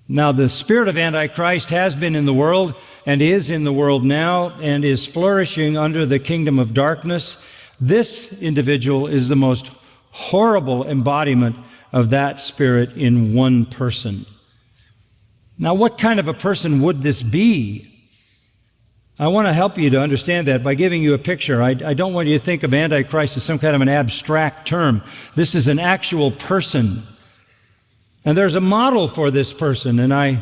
Now, the spirit of Antichrist has been in the world and is in the world now and is flourishing under the kingdom of darkness. This individual is the most horrible embodiment of that spirit in one person. Now, what kind of a person would this be? I want to help you to understand that by giving you a picture. I don't want you to think of Antichrist as some kind of an abstract term. This is an actual person. And there's a model for this person, and I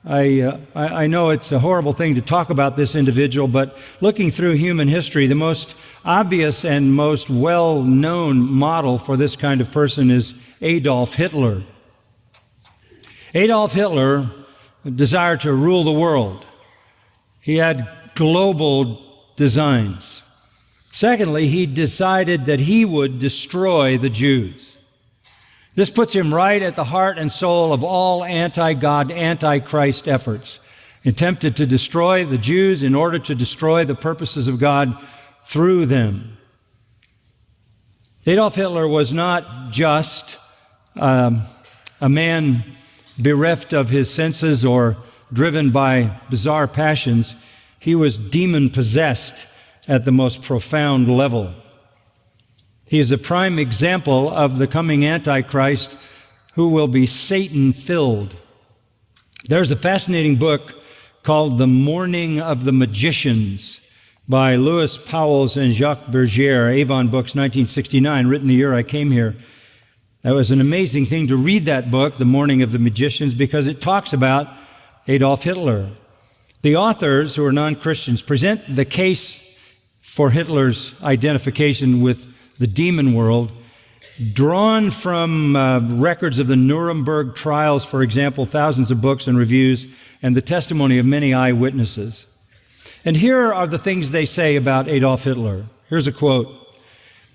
know it's a horrible thing to talk about this individual, but looking through human history, the most obvious and most well-known model for this kind of person is Adolf Hitler. Adolf Hitler desired to rule the world. He had global designs. Secondly, he decided that he would destroy the Jews. This puts him right at the heart and soul of all anti-God, anti-Christ efforts, attempted to destroy the Jews in order to destroy the purposes of God through them. Adolf Hitler was not just a man bereft of his senses or driven by bizarre passions. He was demon-possessed at the most profound level. He is a prime example of the coming Antichrist who will be Satan-filled. There's a fascinating book called The Morning of the Magicians by Louis Pauwels and Jacques Bergier, Avon Books, 1969, written the year I came here. That was an amazing thing to read that book, The Morning of the Magicians, because it talks about Adolf Hitler. The authors, who are non-Christians, present the case for Hitler's identification with the demon world, drawn from records of the Nuremberg trials, for example, thousands of books and reviews, and the testimony of many eyewitnesses. And here are the things they say about Adolf Hitler. Here's a quote.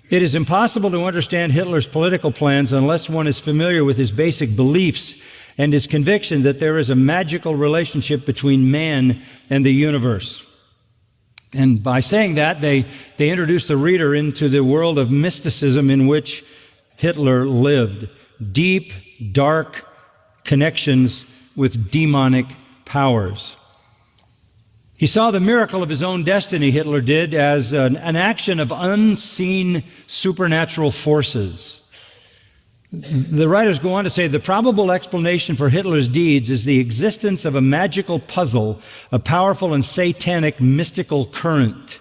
"It is impossible to understand Hitler's political plans unless one is familiar with his basic beliefs and his conviction that there is a magical relationship between man and the universe." And by saying that, they introduce the reader into the world of mysticism in which Hitler lived. Deep, dark connections with demonic powers. He saw the miracle of his own destiny, Hitler did, as an action of unseen supernatural forces. The writers go on to say the probable explanation for Hitler's deeds is the existence of a magical puzzle, a powerful and satanic mystical current.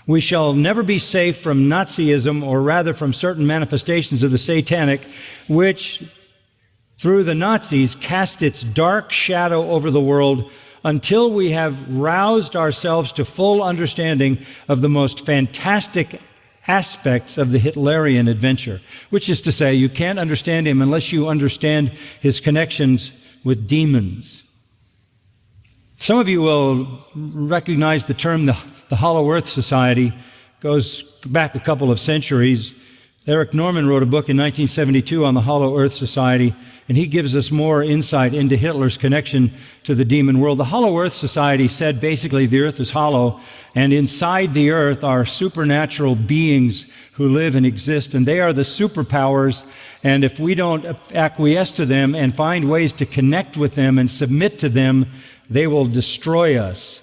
We shall never be safe from Nazism, or rather from certain manifestations of the satanic, which through the Nazis cast its dark shadow over the world until we have roused ourselves to full understanding of the most fantastic aspects of the Hitlerian adventure, which is to say, you can't understand him unless you understand his connections with demons. Some of you will recognize the term the Hollow Earth Society. Goes back a couple of centuries. Eric Norman wrote a book in 1972 on the Hollow Earth Society, and he gives us more insight into Hitler's connection to the demon world. The Hollow Earth Society said basically the earth is hollow, and inside the earth are supernatural beings who live and exist, and they are the superpowers, and if we don't acquiesce to them and find ways to connect with them and submit to them, they will destroy us.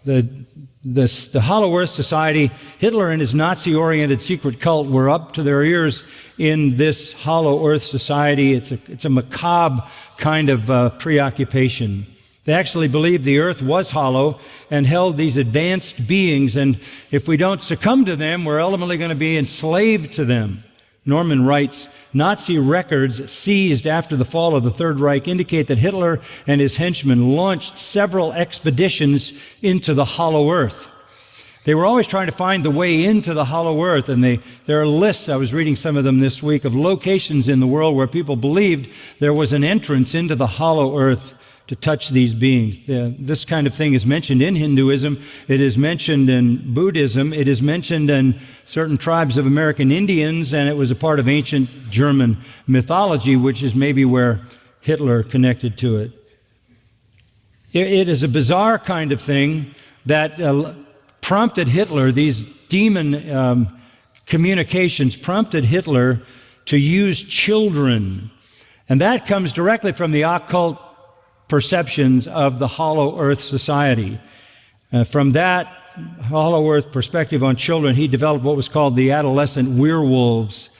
The Hollow Earth Society, Hitler and his Nazi-oriented secret cult were up to their ears in this Hollow Earth Society. It's a macabre kind of preoccupation. They actually believed the earth was hollow and held these advanced beings, and if we don't succumb to them, we're ultimately going to be enslaved to them. Norman writes, Nazi records seized after the fall of the Third Reich indicate that Hitler and his henchmen launched several expeditions into the Hollow Earth. They were always trying to find the way into the Hollow Earth, and there are lists, I was reading some of them this week, of locations in the world where people believed there was an entrance into the Hollow Earth to touch these beings. This kind of thing is mentioned in Hinduism. It is mentioned in Buddhism. It is mentioned in certain tribes of American Indians, and it was a part of ancient German mythology, which is maybe where Hitler connected to it. It is a bizarre kind of thing that prompted Hitler, these demon communications prompted Hitler to use children. And that comes directly from the occult perceptions of the hollow earth society. From that hollow earth perspective on children, he developed what was called the adolescent werewolves.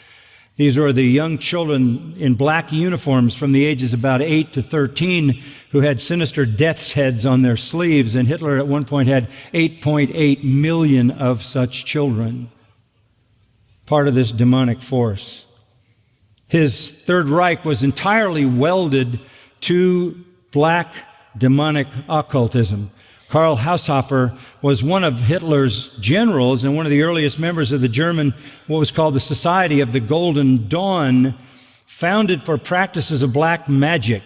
These were the young children in black uniforms from the ages about 8 to 13 who had sinister death's heads on their sleeves, and Hitler at one point had 8.8 million of such children, part of this demonic force. His Third Reich was entirely welded to black demonic occultism. Karl Haushofer was one of Hitler's generals and one of the earliest members of the German, what was called the Society of the Golden Dawn, founded for practices of black magic.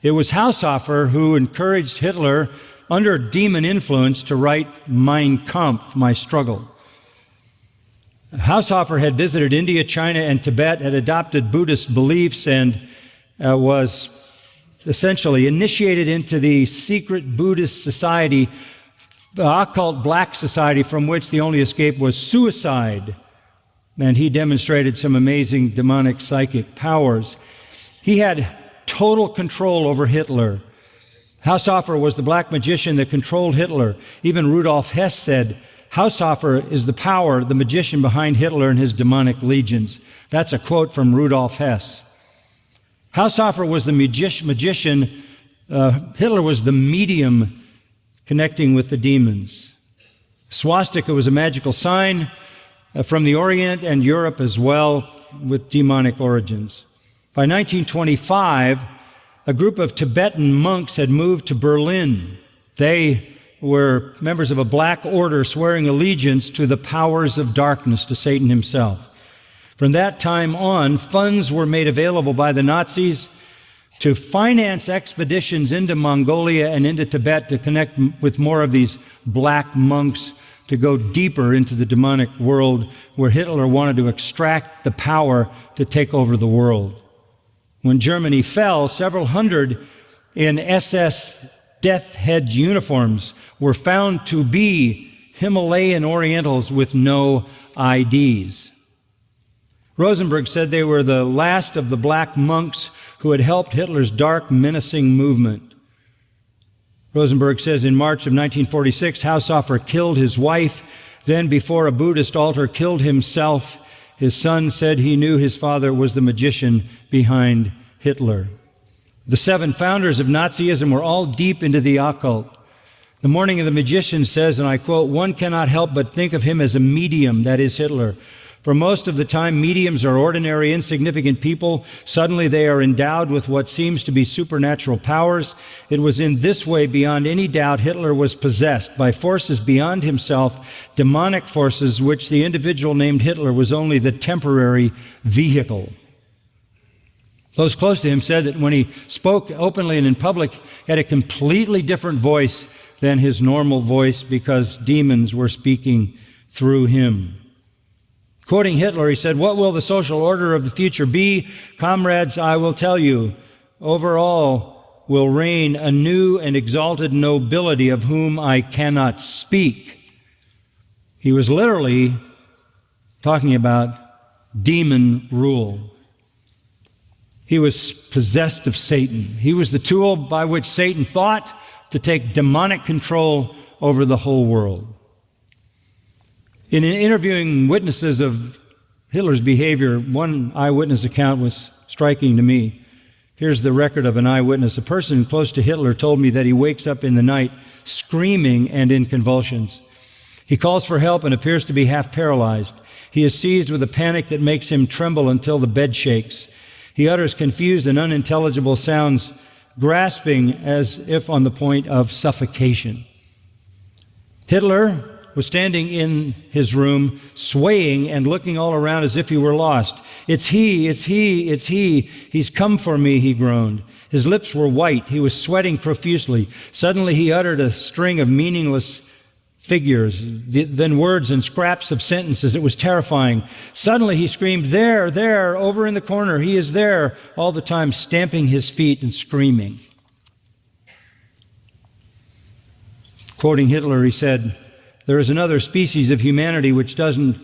It was Haushofer who encouraged Hitler, under demon influence, to write Mein Kampf, My Struggle. Haushofer had visited India, China, and Tibet, had adopted Buddhist beliefs, and was essentially initiated into the secret Buddhist society, the occult black society, from which the only escape was suicide. And he demonstrated some amazing demonic psychic powers. He had total control over Hitler. Haushofer was the black magician that controlled Hitler. Even Rudolf Hess said, Haushofer is the power, the magician behind Hitler and his demonic legions. That's a quote from Rudolf Hess. Haushofer was the magician. Hitler was the medium connecting with the demons. Swastika was a magical sign from the Orient and Europe as well, with demonic origins. By 1925, a group of Tibetan monks had moved to Berlin. They were members of a black order swearing allegiance to the powers of darkness, to Satan himself. From that time on, funds were made available by the Nazis to finance expeditions into Mongolia and into Tibet to connect with more of these black monks, to go deeper into the demonic world where Hitler wanted to extract the power to take over the world. When Germany fell, several hundred in SS death head uniforms were found to be Himalayan Orientals with no IDs. Rosenberg said they were the last of the black monks who had helped Hitler's dark, menacing movement. Rosenberg says in March of 1946, Haushofer killed his wife, then before a Buddhist altar killed himself. His son said he knew his father was the magician behind Hitler. The 7 founders of Nazism were all deep into the occult. The Morning of the Magician says, and I quote, "One cannot help but think of him as a medium," that is Hitler. For most of the time, mediums are ordinary, insignificant people. Suddenly they are endowed with what seems to be supernatural powers. It was in this way, beyond any doubt, Hitler was possessed by forces beyond himself, demonic forces which the individual named Hitler was only the temporary vehicle. Those close to him said that when he spoke openly and in public, he had a completely different voice than his normal voice because demons were speaking through him. Quoting Hitler, he said, "What will the social order of the future be? Comrades, I will tell you, over all will reign a new and exalted nobility of whom I cannot speak." He was literally talking about demon rule. He was possessed of Satan. He was the tool by which Satan thought to take demonic control over the whole world. In interviewing witnesses of Hitler's behavior, one eyewitness account was striking to me. Here's the record of an eyewitness. A person close to Hitler told me that he wakes up in the night screaming and in convulsions. He calls for help and appears to be half paralyzed. He is seized with a panic that makes him tremble until the bed shakes. He utters confused and unintelligible sounds, grasping as if on the point of suffocation. Hitler was standing in his room, swaying and looking all around as if he were lost. "It's he, it's he, it's he. He's come for me," he groaned. His lips were white. He was sweating profusely. Suddenly he uttered a string of meaningless figures, then words and scraps of sentences. It was terrifying. Suddenly he screamed, "There, there, over in the corner. He is there," all the time stamping his feet and screaming. Quoting Hitler, he said, "There is another species of humanity which doesn't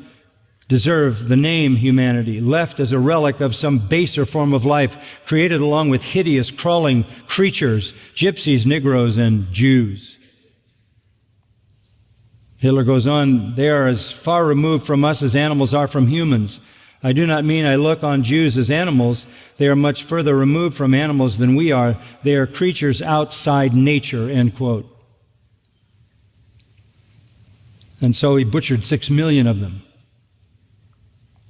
deserve the name humanity, left as a relic of some baser form of life, created along with hideous, crawling creatures, gypsies, Negroes, and Jews. Hitler goes on, they are as far removed from us as animals are from humans. I do not mean I look on Jews as animals. They are much further removed from animals than we are. They are creatures outside nature, end quote. And so he butchered 6 million of them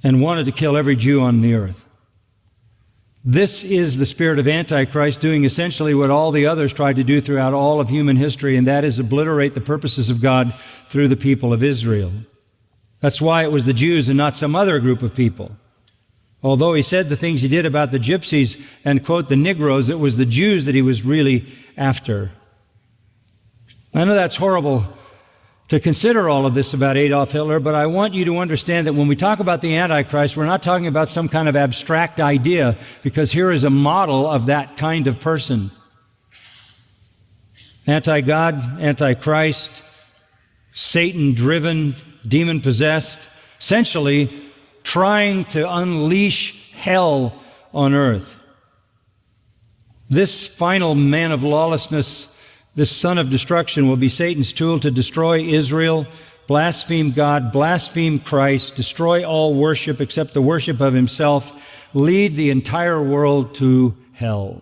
and wanted to kill every Jew on the earth. This is the spirit of Antichrist doing essentially what all the others tried to do throughout all of human history, and that is obliterate the purposes of God through the people of Israel. That's why it was the Jews and not some other group of people. Although he said the things he did about the gypsies and, quote, the Negroes, it was the Jews that he was really after. I know that's horrible to consider all of this about Adolf Hitler, but I want you to understand that when we talk about the Antichrist, we're not talking about some kind of abstract idea, because here is a model of that kind of person. Anti-God, anti-Christ, Satan-driven, demon-possessed, essentially trying to unleash hell on earth. This final man of lawlessness, this son of destruction, will be Satan's tool to destroy Israel, blaspheme God, blaspheme Christ, destroy all worship except the worship of himself, lead the entire world to hell.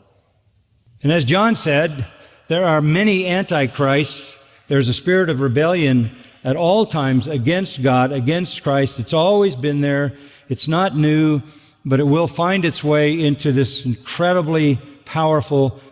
And as John said, there are many antichrists. There's a spirit of rebellion at all times against God, against Christ. It's always been there. It's not new, but it will find its way into this incredibly powerful